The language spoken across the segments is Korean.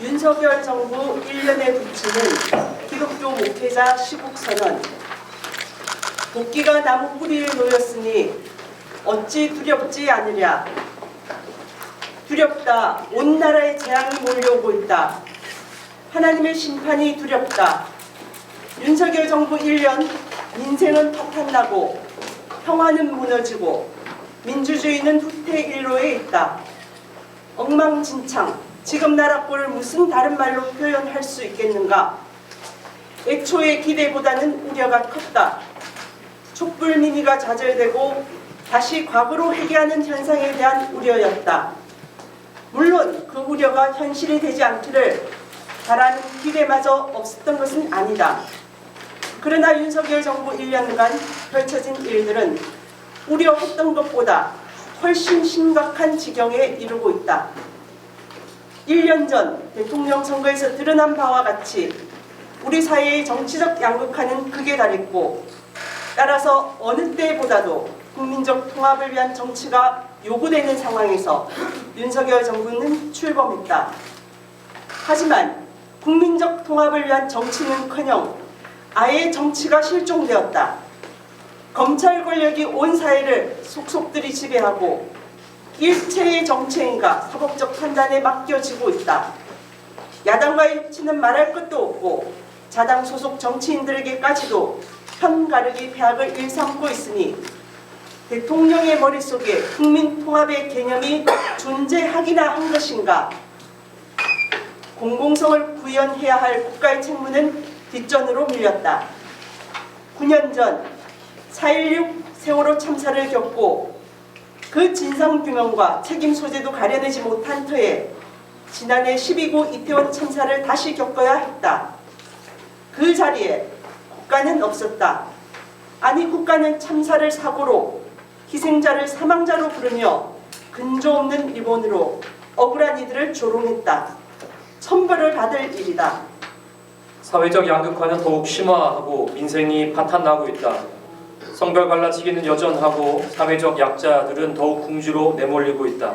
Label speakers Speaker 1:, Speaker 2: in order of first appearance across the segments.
Speaker 1: 윤석열 정부 1년에 붙이는 기독교 목회자 시국선언. 도끼가 나무 뿌리에 놓였으니 어찌 두렵지 않으랴. 두렵다. 온 나라에 재앙이 몰려오고 있다. 하나님의 심판이 두렵다. 윤석열 정부 1년, 민생은 파탄나고 평화는 무너지고 민주주의는 후퇴일로에 있다. 엉망진창. 지금 나라 꼴을 무슨 다른 말로 표현할 수 있겠는가. 애초의 기대보다는 우려가 컸다. 촛불 민의가 좌절되고 다시 과거로 회귀하는 현상에 대한 우려였다. 물론 그 우려가 현실이 되지 않기를 바라는 기대마저 없었던 것은 아니다. 그러나 윤석열 정부 1년간 펼쳐진 일들은 우려했던 것보다 훨씬 심각한 지경에 이르고 있다. 1년 전 대통령 선거에서 드러난 바와 같이 우리 사회의 정치적 양극화는 극에 달했고, 따라서 어느 때보다도 국민적 통합을 위한 정치가 요구되는 상황에서 윤석열 정부는 출범했다. 하지만 국민적 통합을 위한 정치는커녕 아예 정치가 실종되었다. 검찰 권력이 온 사회를 속속들이 지배하고 일체의 정치행위가 사법적 판단에 맡겨지고 있다. 야당과의 협치는 말할 것도 없고 자당 소속 정치인들에게까지도 편가르기 폐악을 일삼고 있으니 대통령의 머릿속에 국민 통합의 개념이 존재하기나 한 것인가. 공공성을 구현해야 할 국가의 책무는 뒷전으로 밀렸다. 9년 전 4.16 세월호 참사를 겪고 그 진상규명과 책임 소재도 가려내지 못한 터에 지난해 12구 이태원 참사를 다시 겪어야 했다. 그 자리에 국가는 없었다. 아니, 국가는 참사를 사고로, 희생자를 사망자로 부르며 근조 없는 일본으로 억울한 이들을 조롱했다. 천벌을 받을 일이다.
Speaker 2: 사회적 양극화는 더욱 심화하고 민생이 파탄나고 있다. 성별 갈라치기는 여전하고 사회적 약자들은 더욱 궁지로 내몰리고 있다.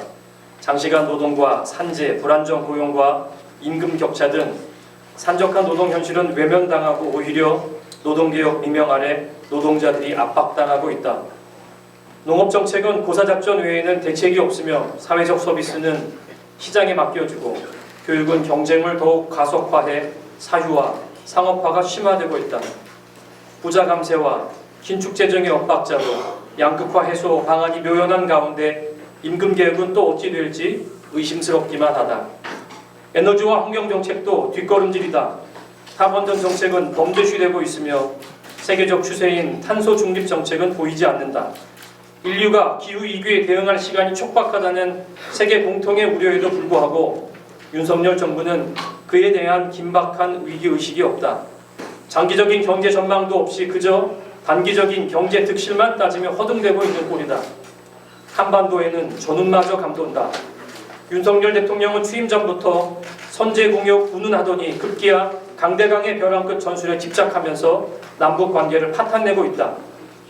Speaker 2: 장시간 노동과 산재, 불안정 고용과 임금 격차 등 산적한 노동 현실은 외면당하고 오히려 노동개혁 미명 아래 노동자들이 압박당하고 있다. 농업정책은 고사작전 외에는 대책이 없으며 사회적 서비스는 시장에 맡겨주고 교육은 경쟁을 더욱 가속화해 사휴화, 상업화가 심화되고 있다. 부자 감세와 긴축 재정의 엇박자로 양극화 해소 방안이 묘연한 가운데 임금 개혁은 또 어찌 될지 의심스럽기만 하다. 에너지와 환경 정책도 뒷걸음질이다. 카본전 정책은 범죄시되고 있으며 세계적 추세인 탄소 중립 정책은 보이지 않는다. 인류가 기후 위기에 대응할 시간이 촉박하다는 세계 공통의 우려에도 불구하고 윤석열 정부는 그에 대한 긴박한 위기의식이 없다. 장기적인 경제 전망도 없이 그저 단기적인 경제 득실만 따지며 허둥대고 있는 꼴이다. 한반도에는 전운마저 감돈다. 윤석열 대통령은 취임 전부터 선제공역 운운하더니 급기야 강대강의 벼랑 끝 전술에 집착하면서 남북 관계를 파탄내고 있다.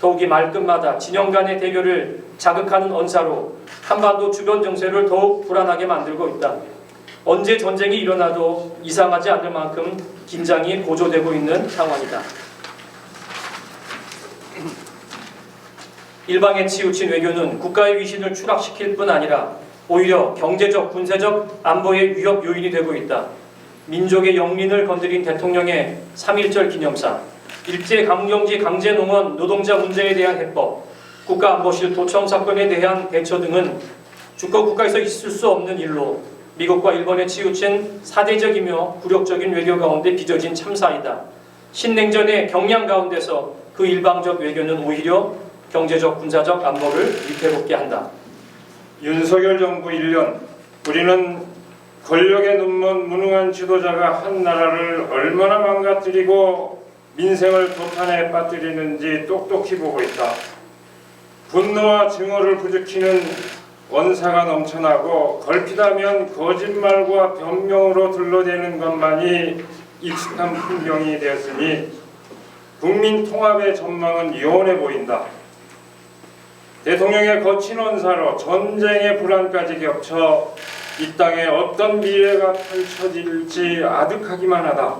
Speaker 2: 더욱이 말끝마다 진영 간의 대결을 자극하는 언사로 한반도 주변 정세를 더욱 불안하게 만들고 있다. 언제 전쟁이 일어나도 이상하지 않을 만큼 긴장이 고조되고 있는 상황이다. 일방에 치우친 외교는 국가의 위신을 추락시킬 뿐 아니라 오히려 경제적, 군사적 안보의 위협 요인이 되고 있다. 민족의 영린을 건드린 대통령의 3.1절 기념사, 일제강점기 강제농원 노동자 문제에 대한 해법, 국가안보실 도청 사건에 대한 대처 등은 주권 국가에서 있을 수 없는 일로 미국과 일본에 치우친 사대적이며 굴욕적인 외교 가운데 빚어진 참사이다. 신냉전의 경량 가운데서 그 일방적 외교는 오히려 경제적, 군사적 안보를 위태롭게 한다.
Speaker 3: 윤석열 정부 1년, 우리는 권력에 눈먼 무능한 지도자가 한 나라를 얼마나 망가뜨리고 민생을 도탄에 빠뜨리는지 똑똑히 보고 있다. 분노와 증오를 부추기는 원사가 넘쳐나고 걸핏하면 거짓말과 변명으로 둘러대는 것만이 익숙한 풍경이 되었으니 국민 통합의 전망은 요원해 보인다. 대통령의 거친 언사로 전쟁의 불안까지 겹쳐 이 땅에 어떤 미래가 펼쳐질지 아득하기만 하다.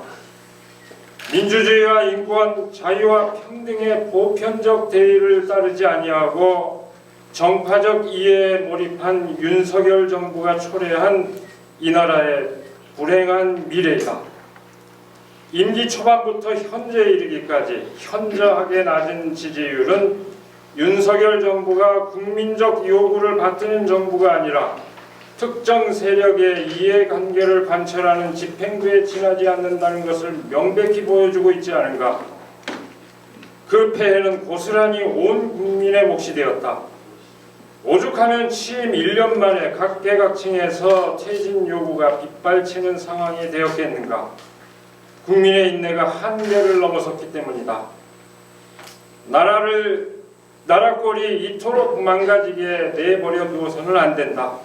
Speaker 3: 민주주의와 인권, 자유와 평등의 보편적 대의를 따르지 아니하고 정파적 이해에 몰입한 윤석열 정부가 초래한 이 나라의 불행한 미래이다. 임기 초반부터 현재에 이르기까지 현저하게 낮은 지지율은 윤석열 정부가 국민적 요구를 받드는 정부가 아니라 특정 세력의 이해관계를 관철하는 집행부에 지나지 않는다는 것을 명백히 보여주고 있지 않은가. 그 폐해는 고스란히 온 국민의 몫이 되었다. 오죽하면 취임 1년 만에 각계각층에서 퇴진 요구가 빗발치는 상황이 되었겠는가. 국민의 인내가 한계를 넘어섰기 때문이다. 나라 꼴이 이토록 망가지게 내버려 두어서는 안 된다.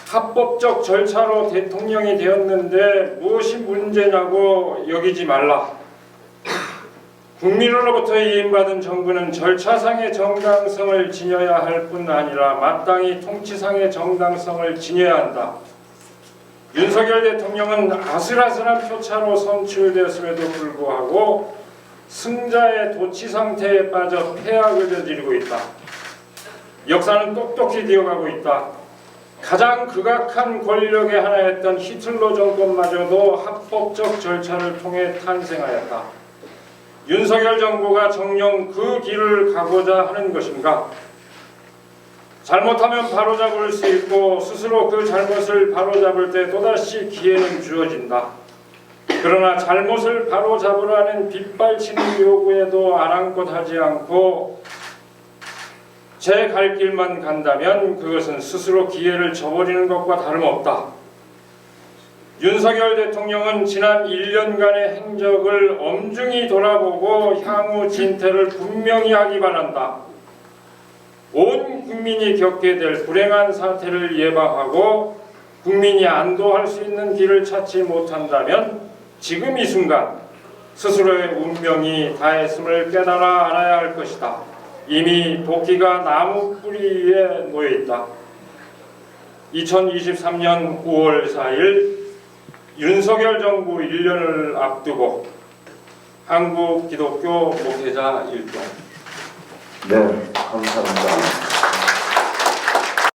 Speaker 3: 합법적 절차로 대통령이 되었는데 무엇이 문제냐고 여기지 말라. 국민으로부터 이임받은 정부는 절차상의 정당성을 지녀야 할 뿐 아니라 마땅히 통치상의 정당성을 지녀야 한다. 윤석열 대통령은 아슬아슬한 표차로 선출되었음에도 불구하고 승자의 도취 상태에 빠져 폐악을 저지르고 있다. 역사는 똑똑히 되어가고 있다. 가장 극악한 권력의 하나였던 히틀러 정권마저도 합법적 절차를 통해 탄생하였다. 윤석열 정부가 정녕 그 길을 가고자 하는 것인가? 잘못하면 바로잡을 수 있고 스스로 그 잘못을 바로잡을 때 또다시 기회는 주어진다. 그러나 잘못을 바로잡으라는 빗발치는 요구에도 아랑곳하지 않고 제 갈 길만 간다면 그것은 스스로 기회를 저버리는 것과 다름없다. 윤석열 대통령은 지난 1년간의 행적을 엄중히 돌아보고 향후 진퇴를 분명히 하기 바란다. 온 국민이 겪게 될 불행한 사태를 예방하고 국민이 안도할 수 있는 길을 찾지 못한다면 지금 이 순간 스스로의 운명이 다했음을 깨달아 알아야 할 것이다. 이미 도끼가 나무 뿌리 위에 놓여있다. 2023년 5월 4일 윤석열 정부 1년을 앞두고 한국 기독교 목회자 일동.
Speaker 4: 네, 감사합니다.